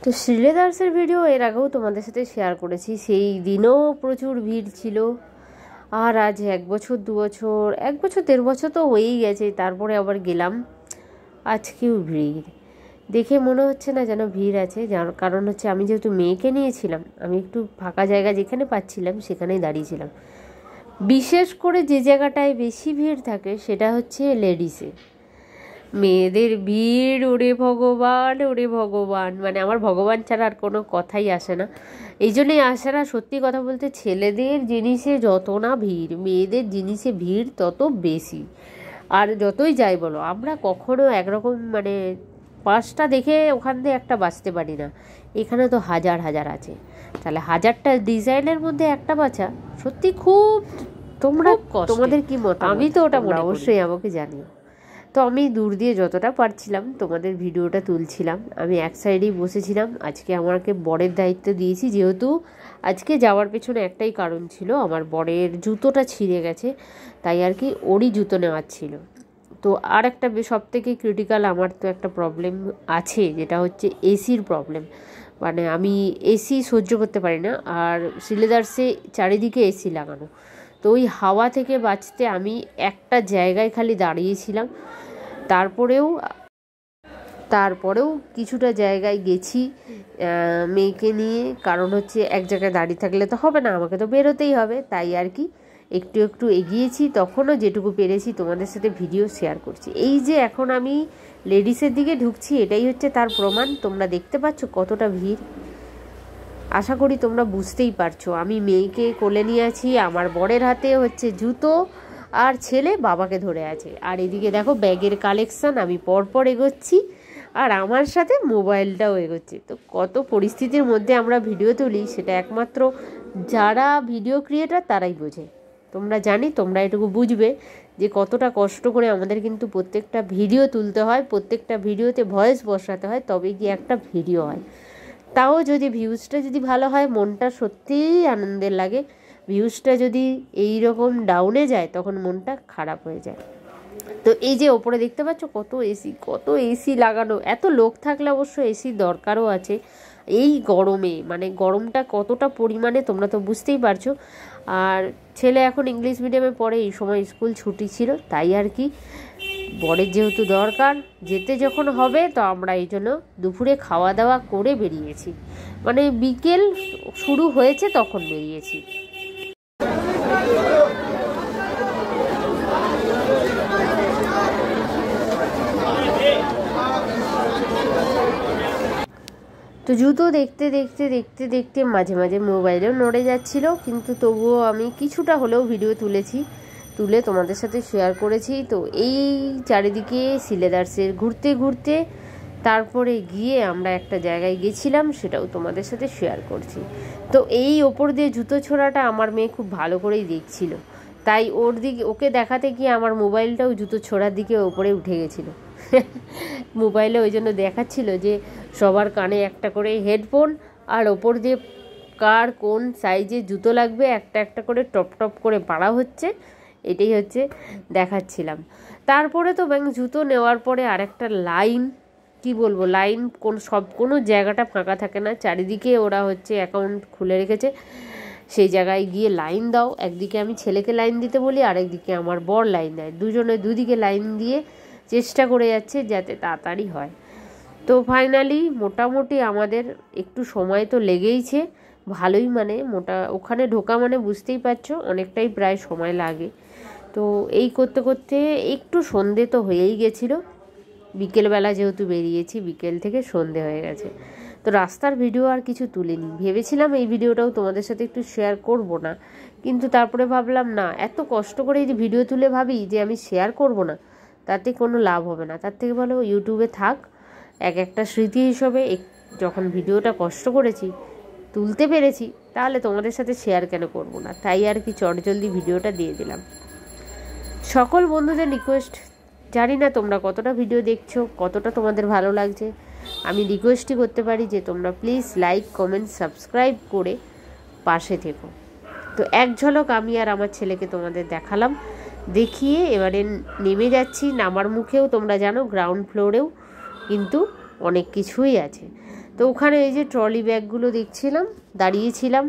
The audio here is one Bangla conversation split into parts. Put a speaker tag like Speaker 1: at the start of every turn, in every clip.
Speaker 1: তো শ্রীলেদার্সের ভিডিও এর আগেও তোমাদের সাথে শেয়ার করেছি, সেই দিনও প্রচুর ভিড় ছিল। আর আজ 1 বছর 2 বছর 1 বছর 1.5 বছর তো হয়েই গেছে, তারপরে আবার গেলাম। আজকেও ভিড়, দেখে মনে হচ্ছে না যেন ভিড় আছে। যার কারণ হচ্ছে আমি যেহেতু মেয়েকে নিয়েছিলাম, আমি একটু ফাঁকা জায়গা যেখানে পাচ্ছিলাম সেখানেই দাঁড়িয়েছিলাম। বিশেষ করে যে জায়গাটায় বেশি ভিড় থাকে সেটা হচ্ছে লেডিসে। মেয়েদের ভিড়, ওরে ভগবান ওরে ভগবান, মানে আমার ভগবান ছাড়া আর কোনো কথাই আসে না। এই জন্যই আসে না, সত্যি কথা বলতে ছেলেদের জিনিসে যত না ভিড়, মেয়েদের জিনিসে ভিড় তত বেশি। আর যতই যাই বলো, আমরা কখনো একরকম মানে 5টা দেখে ওখান থেকে একটা বাঁচতে পারি না। এখানে তো হাজার হাজার আছে, তাহলে 1000টা ডিজাইনের মধ্যে একটা বাছা সত্যি খুব, তোমরা তোমাদের কি মত? আমি তো ওটা অবশ্যই আমাকে জানিও। তো আমি দূর দিয়ে যতটা পারছিলাম তোমাদের ভিডিওটা তুলছিলাম। আমি এক সাইডেই বসেছিলাম। আজকে আমাকে বরের দায়িত্ব দিয়েছি, যেহেতু আজকে যাওয়ার পেছনে একটাই কারণ ছিল, আমার বরের জুতোটা ছিঁড়ে গেছে, তাই আর কি ওরই জুতো নেওয়ার ছিল। তো আর একটা সব থেকে ক্রিটিক্যাল আমার তো একটা প্রবলেম আছে, যেটা হচ্ছে এসির প্রবলেম। মানে আমি এসি সহ্য করতে পারি না, আর শ্রীলেদার্সে চারিদিকে এসি লাগানো। তো ওই হাওয়া থেকে বাঁচতে আমি একটা জায়গায় খালি দাঁড়িয়েছিলাম। তারপরেও কিছুটা জায়গায় গেছি মেয়েকে নিয়ে, কারণ হচ্ছে এক জায়গায় দাঁড়িয়ে থাকলে তো হবে না, আমাকে তো বেরোতেই হবে। তাই আর কি একটু একটু এগিয়েছি, তখনও যেটুকু পেরেছি তোমাদের সাথে ভিডিও শেয়ার করছি। এই যে এখন আমি লেডিসের দিকে ঢুকছি, এটাই হচ্ছে তার প্রমাণ। তোমরা দেখতে পাচ্ছ কতটা ভিড়, আশা করি তোমরা বুঝতেই পারছো। আমি মেয়েকে কোলে নিয়ে আছি, আমার বরের হাতে হচ্ছে জুতো, আর ছেলে বাবাকে ধরে আছে। আর এদিকে দেখো ব্যাগের কালেকশান, আমি পরপর এগোচ্ছি, আর আমার সাথে মোবাইলটাও এগোচ্ছে। তো কত পরিস্থিতির মধ্যে আমরা ভিডিও তুলি, সেটা একমাত্র যারা ভিডিও ক্রিয়েটার তারাই বোঝে। তোমরা এটুকু বুঝবে যে কতটা কষ্ট করে আমাদের কিন্তু প্রত্যেকটা ভিডিও তুলতে হয়, প্রত্যেকটা ভিডিওতে ভয়েস বসাতে হয়, তবে গিয়ে একটা ভিডিও হয়। তাও যদি ভিউজটা যদি ভালো হয়, মনটা সত্যিই আনন্দের লাগে। ভিউজটা যদি এই রকম ডাউনে যায়, তখন মনটা খারাপ হয়ে যায়। তো এই যে ওপরে দেখতে পাচ্ছ কত এসি লাগানো। এত লোক থাকলে অবশ্য এসির দরকারও আছে এই গরমে, মানে গরমটা কতটা পরিমাণে তোমরা তো বুঝতেই পারছো। আর ছেলে এখন ইংলিশ মিডিয়ামে পড়ে, এই সময় স্কুল ছুটি ছিল, তাই আর কি বরের যেহেতু দরকার যেতে যখন হবে, তো আমরা এই জন্য দুপুরে খাওয়া দাওয়া করে বেরিয়েছি। মানে বিকেল শুরু হয়েছে তখন বেরিয়েছি। তো জুতো দেখতে দেখতে দেখতে দেখতে মাঝে মাঝে মোবাইলেও নড়ে যাচ্ছিল, কিন্তু তবুও আমি কিছুটা হলেও ভিডিও তুলে তোমাদের সাথে শেয়ার করেছি। তো এই চারিদিকে শ্রীলেদার্সের ঘুরতে ঘুরতে তারপরে গিয়ে আমরা একটা জায়গায় গেছিলাম, সেটাও তোমাদের সাথে শেয়ার করছি। তো এই ওপর দিয়ে জুতো ছোড়াটা আমার মেয়ে খুব ভালো করেই দেখছিল, তাই ওকে দেখাতে গিয়ে আমার মোবাইলটাও জুতো ছোড়ার দিকে ওপরে উঠে গেছিলো। মোবাইলে ওই জন্য দেখাচ্ছিল যে সবার কানে একটা করে হেডফোন, আর ওপর দিয়ে কার কোন সাইজে জুতো লাগবে একটা একটা করে টপ টপ করে পাড়া হচ্ছে, এটাই হচ্ছে দেখাচ্ছিলাম। তারপরে তো জুতো নেওয়ার পরে আরেকটা লাইন, কি বলবো, লাইন কোনো জায়গাটা ফাঁকা থাকে না, চারিদিকে ওরা হচ্ছে অ্যাকাউন্ট খুলে রেখেছে, সেই জায়গায় গিয়ে লাইন দাও। একদিকে আমি ছেলেকে লাইন দিতে বলি, আরেকদিকে আমার বর লাইন দেয়, দুজনে দুদিকে লাইন দিয়ে চেষ্টা করে যাচ্ছে যাতে তাড়াতাড়ি হয়। তো ফাইনালি মোটামুটি আমাদের একটু সময় তো লেগেইছে ভালোই, মানে ওখানে ঢোকা মানে বুঝতেই পারছো অনেকটাই প্রায় সময় লাগে। তো এই করতে করতে একটু সন্ধে তো হয়েই গেছিলো, বিকেলবেলা যেহেতু বেরিয়েছি, বিকেল থেকে সন্ধে হয়ে গেছে। তো রাস্তার ভিডিও আর কিছু তুলিনি, ভেবেছিলাম এই ভিডিওটাও তোমাদের সাথে একটু শেয়ার করব না, কিন্তু তারপরে ভাবলাম না, এত কষ্ট করে এই যে ভিডিও তুলে ভাবি যে আমি শেয়ার করব না, তাতে কোনো লাভ হবে না। তার থেকে ভালো ইউটিউবে থাক, একটা স্মৃতি হিসেবে যখন ভিডিওটা কষ্ট করেছি তুলতে পেরেছি, তাহলে তোমাদের সাথে শেয়ার কেন করব না। তাই আর কি চটজলদি ভিডিওটা দিয়ে দিলাম। সকল বন্ধুদের রিকোয়েস্ট, জানি না তোমরা কতটা ভিডিও দেখছো, কতটা তোমাদের ভালো লাগছে, আমি রিকোয়েস্টই করতে পারি যে তোমরা প্লিজ লাইক কমেন্ট সাবস্ক্রাইব করে পাশে থেকো। তো এক ঝলক আমি আর আমার ছেলেকে তোমাদের দেখালাম, দেখিয়ে এবারে নেমে যাচ্ছি। নামার মুখেও তোমরা জানো গ্রাউন্ড ফ্লোরেও কিন্তু অনেক কিছুই আছে, তো ওখানে এই যে ট্রলি ব্যাগগুলো দেখছিলাম, দাঁড়িয়েছিলাম,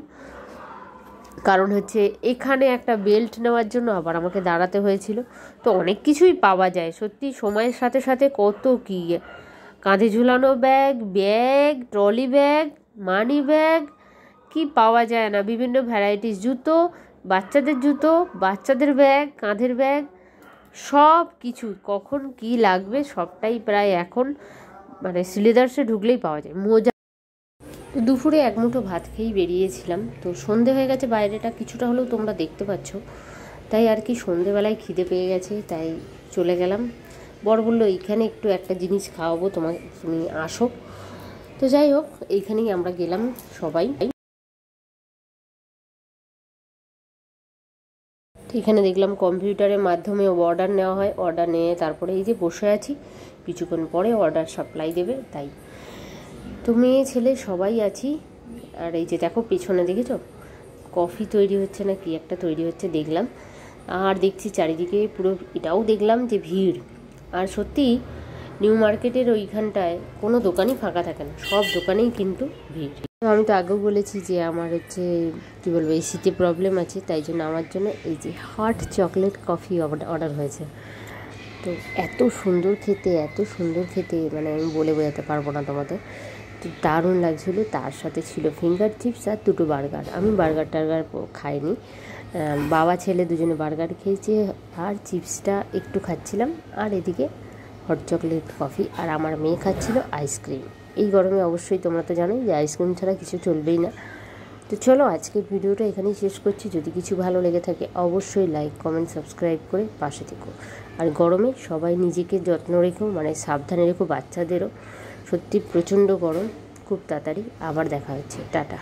Speaker 1: কারণ হচ্ছে এখানে একটা বেল্ট নেওয়ার জন্য আবার আমাকে দাঁড়াতে হয়েছিল। তো অনেক কিছুই পাওয়া যায় সত্যি, সময়ের সাথে সাথে কত কী, কাঁধে ঝুলানো bag, bag, trolley bag, money bag, কি পাওয়া যায় না, বিভিন্ন ভ্যারাইটিস, জুতো, বাচ্চাদের জুতো, বাচ্চাদের ব্যাগ, কাঁধের ব্যাগ, সব কিছু কখন কি লাগবে সবটাই প্রায় এখন মানে শ্রীলেদার্সে ঢুকলেই পাওয়া যায়। মোজা, তো দুপুরে এক মুঠো ভাত খেয়েই বেরিয়েছিলাম। তো সন্ধে হয়ে গেছে, বাইরেটা কিছুটা হলেও তোমরা দেখতে পাচ্ছ, তাই আর কি সন্ধেবেলায় খিদে পেয়ে গেছে, তাই চলে গেলাম। বর বললো এইখানে একটু একটা জিনিস খাওয়াবো তোমাকে, তুমি আসো। তো যাই হোক, এইখানেই আমরা গেলাম সবাই। এখানে দেখলাম কম্পিউটারের মাধ্যমে অর্ডার নেওয়া হয়, অর্ডার নিয়ে তারপরে এই যে বসে আছি, কিছুক্ষণ পরে অর্ডার সাপ্লাই দেবে, তাই। তো মেয়ে ছেলে সবাই আছি। আর এই যে দেখো পেছনে দেখেছো কফি তৈরি হচ্ছে না কি একটা তৈরি হচ্ছে দেখলাম। আর দেখছি চারিদিকে পুরো, এটাও দেখলাম যে ভিড়। আর সত্যি নিউ মার্কেটের ওইখানটায় কোনো দোকানই ফাঁকা থাকে না, সব দোকানেই কিন্তু ভিড়। তো আমি তো আগেও বলেছি যে আমার হচ্ছে কী বলবো, এই শীতে প্রবলেম আছে, তাই জন্য আমার জন্য এই যে হট চকলেট কফি অর্ডার হয়েছে। তো এত সুন্দর খেতে, এত সুন্দর খেতে, মানে আমি বলে বোঝাতে পারবো না তোমাদের। তো দারুণ লাগছিলো। তার সাথে ছিল ফিঙ্গার চিপস আর দুটো বার্গার। আমি বার্গার টার্গার খাইনি, বাবা ছেলে দুজনে বার্গার খেয়েছে আর চিপসটা একটু খাচ্ছিলাম, আর এদিকে হট চকলেট কফি, আর আমার মেয়ে খাচ্ছিল আইসক্রিম। এই গরমে অবশ্যই তোমরা তো জানোই যে আইসক্রিম ছাড়া কিছু চলবেই না। তো চলো আজকের ভিডিওটা এখানেই শেষ করছি। যদি কিছু ভালো লেগে থাকে অবশ্যই লাইক, কমেন্ট, সাবস্ক্রাইব করে পাশে থেকো। আর গরমে সবাই নিজেকে যত্ন রেখো, মানে সাবধানে রেখো, বাচ্চাদেরও। সত্যি প্রচণ্ড গরম। খুব তাড়াতাড়ি আবার দেখা হচ্ছে, টাটা।